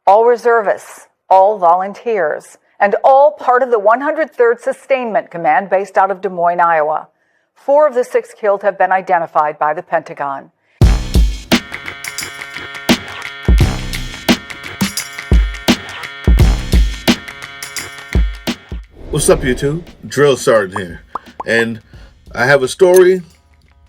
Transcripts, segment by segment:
all reservists, all volunteers, and all part of the 103rd Sustainment Command based out of Des Moines, Iowa. 4 of the 6 killed have been identified by the Pentagon. What's up, YouTube? Drill Sergeant here. And I have a story,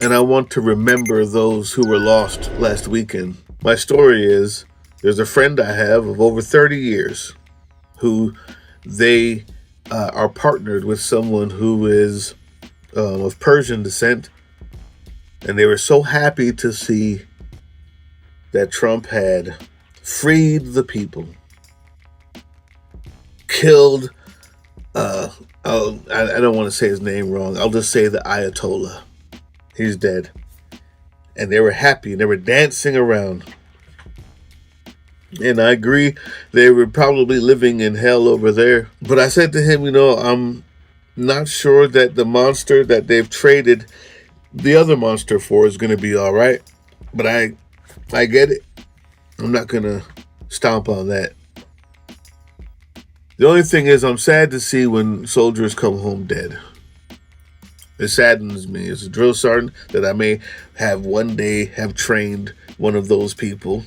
and I want to remember those who were lost last weekend. My story is, there's a friend I have of over 30 years who they are partnered with someone who is of Persian descent. And they were so happy to see that Trump had freed the people, killed I don't want to say his name wrong. I'll just say the Ayatollah. He's dead. And they were happy. And they were dancing around. And I agree, they were probably living in hell over there. But I said to him, I'm not sure that the monster that they've traded the other monster for is going to be all right. But I get it. I'm not going to stomp on that. The only thing is, I'm sad to see when soldiers come home dead. It saddens me as a drill sergeant that I may have one day have trained one of those people.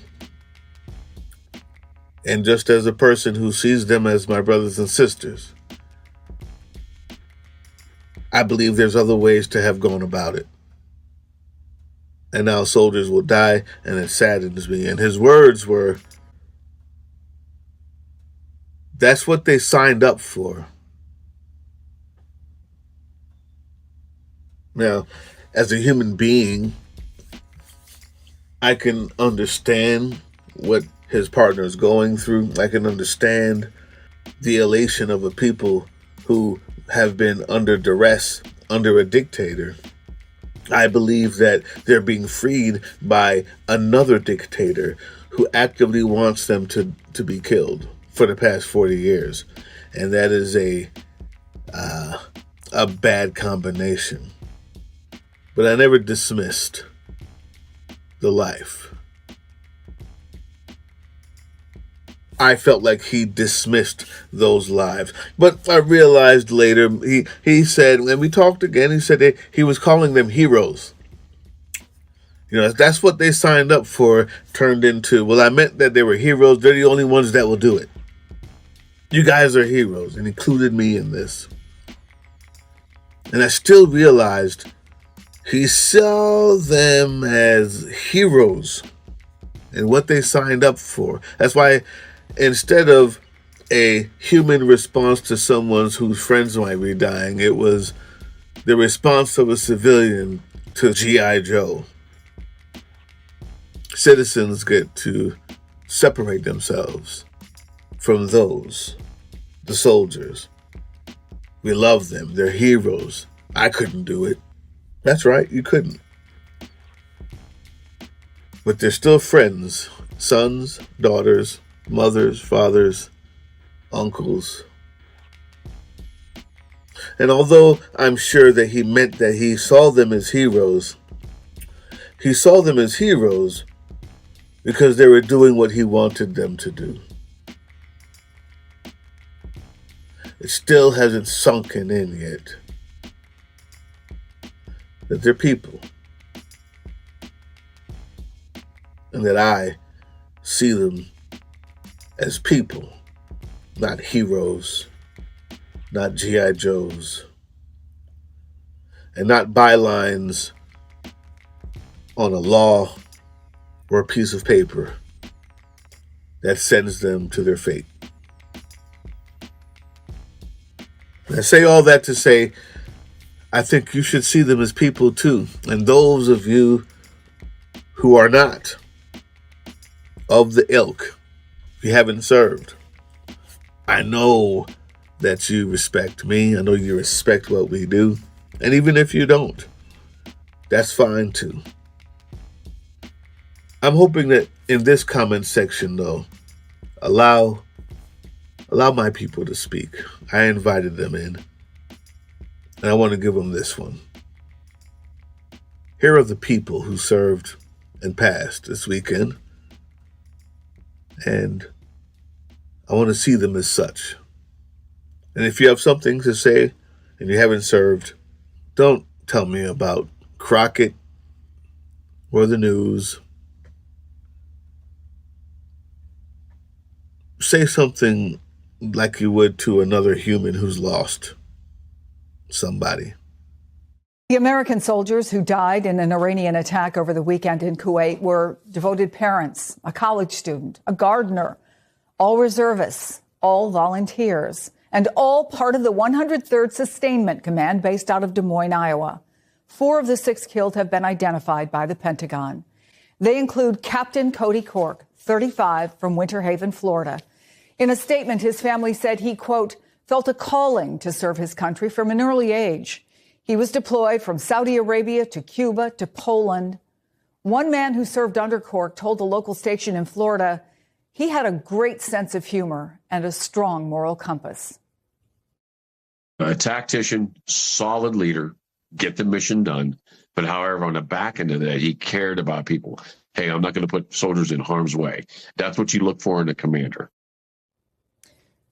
And just as a person who sees them as my brothers and sisters, I believe there's other ways to have gone about it. And now soldiers will die, and it saddens me. And his words were, that's what they signed up for. Now, as a human being, I can understand what his partner is going through. I can understand the elation of a people who have been under duress, under a dictator. I believe that they're being freed by another dictator who actively wants them to be killed for the past 40 years. And that is a bad combination. But I never dismissed the life. I felt like he dismissed those lives. But I realized later, he said, and we talked again, he said that he was calling them heroes. That's what they signed up for, turned into, well, I meant that they were heroes. They're the only ones that will do it. You guys are heroes, and included me in this. And I still realized he saw them as heroes and what they signed up for. That's why instead of a human response to someone whose friends might be dying, it was the response of a civilian to G.I. Joe. Citizens get to separate themselves from those, the soldiers. We love them. They're heroes. I couldn't do it. That's right, you couldn't. But they're still friends. Sons, daughters, mothers, fathers, uncles. And although I'm sure that he meant that he saw them as heroes, he saw them as heroes because they were doing what he wanted them to do. It still hasn't sunken in yet that they're people. And that I see them as people, not heroes, not G.I. Joes, and not bylines on a law or a piece of paper that sends them to their fate. And I say all that to say, I think you should see them as people too. And those of you who are not of the ilk, if you haven't served, I know that you respect me. I know you respect what we do. And even if you don't, that's fine too. I'm hoping that in this comment section, though, allow my people to speak. I invited them in, and I want to give them this one. Here are the people who served and passed this weekend, and I want to see them as such. And if you have something to say and you haven't served, don't tell me about Crockett or the news. Say something like you would to another human who's lost somebody. The American soldiers who died in an Iranian attack over the weekend in Kuwait were devoted parents, a college student, a gardener, all reservists, all volunteers, and all part of the 103rd Sustainment Command based out of Des Moines, Iowa. 4 of the 6 killed have been identified by the Pentagon. They include Captain Cody Khork, 35, from Winter Haven, Florida. In a statement, his family said he, quote, felt a calling to serve his country from an early age. He was deployed from Saudi Arabia to Cuba to Poland. One man who served under Khork told a local station in Florida he had a great sense of humor and a strong moral compass. A tactician, solid leader, get the mission done. But however, on the back end of that, he cared about people. Hey, I'm not going to put soldiers in harm's way. That's what you look for in a commander.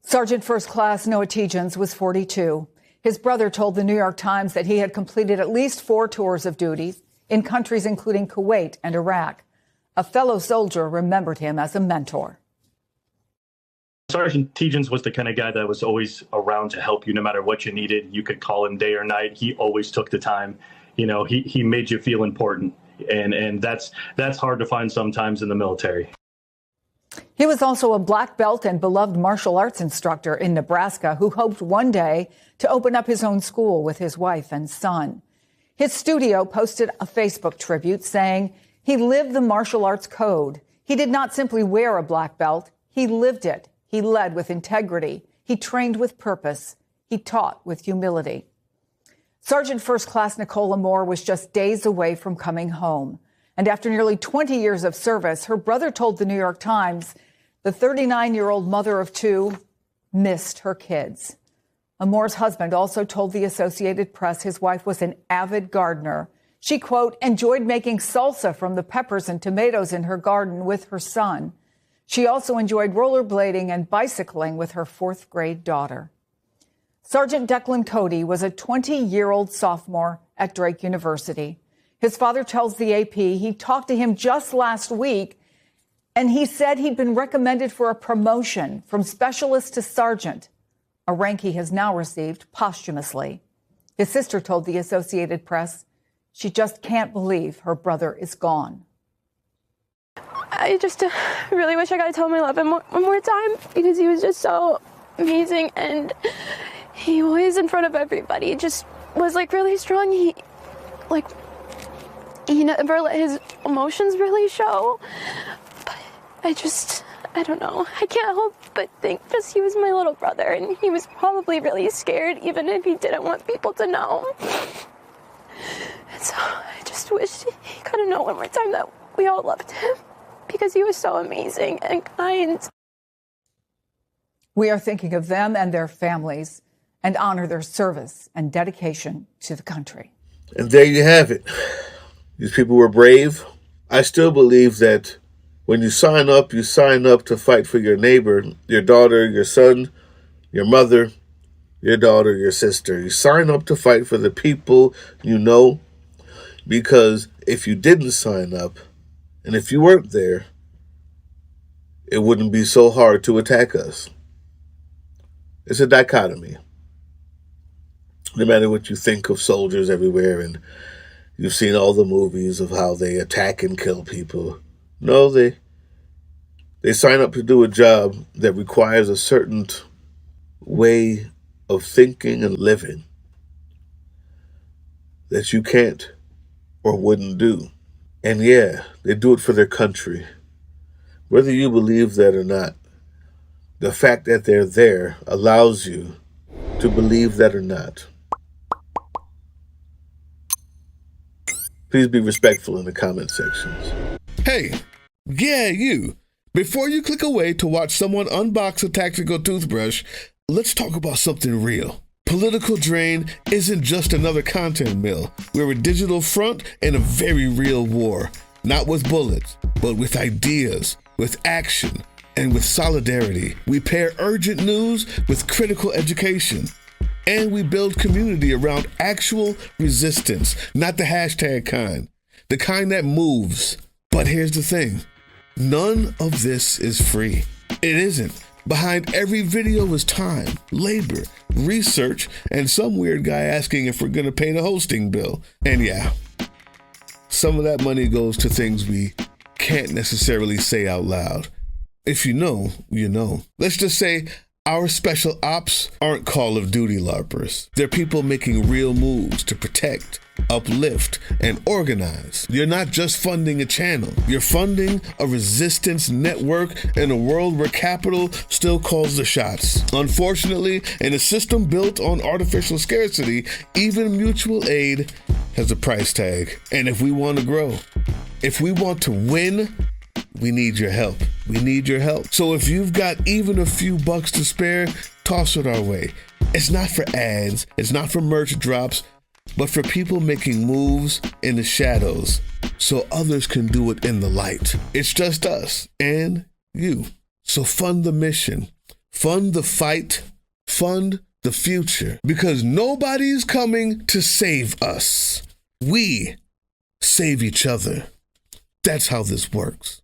Sergeant First Class Noah Tietjens was 42. His brother told the New York Times that he had completed at least 4 tours of duty in countries including Kuwait and Iraq. A fellow soldier remembered him as a mentor. Sergeant Tietjens was the kind of guy that was always around to help you no matter what you needed. You could call him day or night. He always took the time. You know, he made you feel important. And that's hard to find sometimes in the military. He was also a black belt and beloved martial arts instructor in Nebraska who hoped one day to open up his own school with his wife and son. His studio posted a Facebook tribute saying he lived the martial arts code. He did not simply wear a black belt. He lived it. He led with integrity. He trained with purpose. He taught with humility. Sergeant First Class Nicole Amor was just days away from coming home. And after nearly 20 years of service, her brother told the New York Times the 39-year-old mother of 2 missed her kids. Amor's husband also told the Associated Press his wife was an avid gardener. She, quote, enjoyed making salsa from the peppers and tomatoes in her garden with her son. She also enjoyed rollerblading and bicycling with her 4th grade daughter. Sergeant Declan Cody was a 20-year-old sophomore at Drake University. His father tells the AP he talked to him just last week, and he said he'd been recommended for a promotion from specialist to sergeant, a rank he has now received posthumously. His sister told the Associated Press she just can't believe her brother is gone. I just really wish I got to tell him I love him one more time because he was just so amazing, and he always in front of everybody just was like really strong. He never let his emotions really show, but I don't know. I can't help but think just he was my little brother, and he was probably really scared even if he didn't want people to know. And so I just wish he could have known one more time that we all loved him because he was so amazing and kind. We are thinking of them and their families and honor their service and dedication to the country. And there you have it. These people were brave. I still believe that when you sign up to fight for your neighbor, your daughter, your son, your mother, your daughter, your sister. You sign up to fight for the people you know, because if you didn't sign up, and if you weren't there, it wouldn't be so hard to attack us. It's a dichotomy. No matter what you think of soldiers everywhere, and you've seen all the movies of how they attack and kill people. No, they sign up to do a job that requires a certain way of thinking and living that you can't or wouldn't do. And yeah, they do it for their country. Whether you believe that or not, the fact that they're there allows you to believe that or not. Please be respectful in the comment sections. Hey, yeah, you. Before you click away to watch someone unbox a tactical toothbrush, let's talk about something real. Political Drain isn't just another content mill. We're a digital front in a very real war. Not with bullets, but with ideas, with action, And with solidarity, we pair urgent news with critical education. And we build community around actual resistance, not the hashtag kind, the kind that moves. But here's the thing, none of this is free. It isn't. Behind every video is time, labor, research, and some weird guy asking if we're gonna pay the hosting bill. And yeah, some of that money goes to things we can't necessarily say out loud. If you know, you know. Let's just say our special ops aren't Call of Duty LARPers. They're people making real moves to protect, uplift, and organize. You're not just funding a channel. You're funding a resistance network in a world where capital still calls the shots. Unfortunately, in a system built on artificial scarcity, even mutual aid has a price tag. And if we want to grow, if we want to win, we need your help. We need your help. So if you've got even a few bucks to spare, toss it our way. It's not for ads, it's not for merch drops, but for people making moves in the shadows so others can do it in the light. It's just us and you. So fund the mission, fund the fight, fund the future, because nobody's coming to save us. We save each other. That's how this works.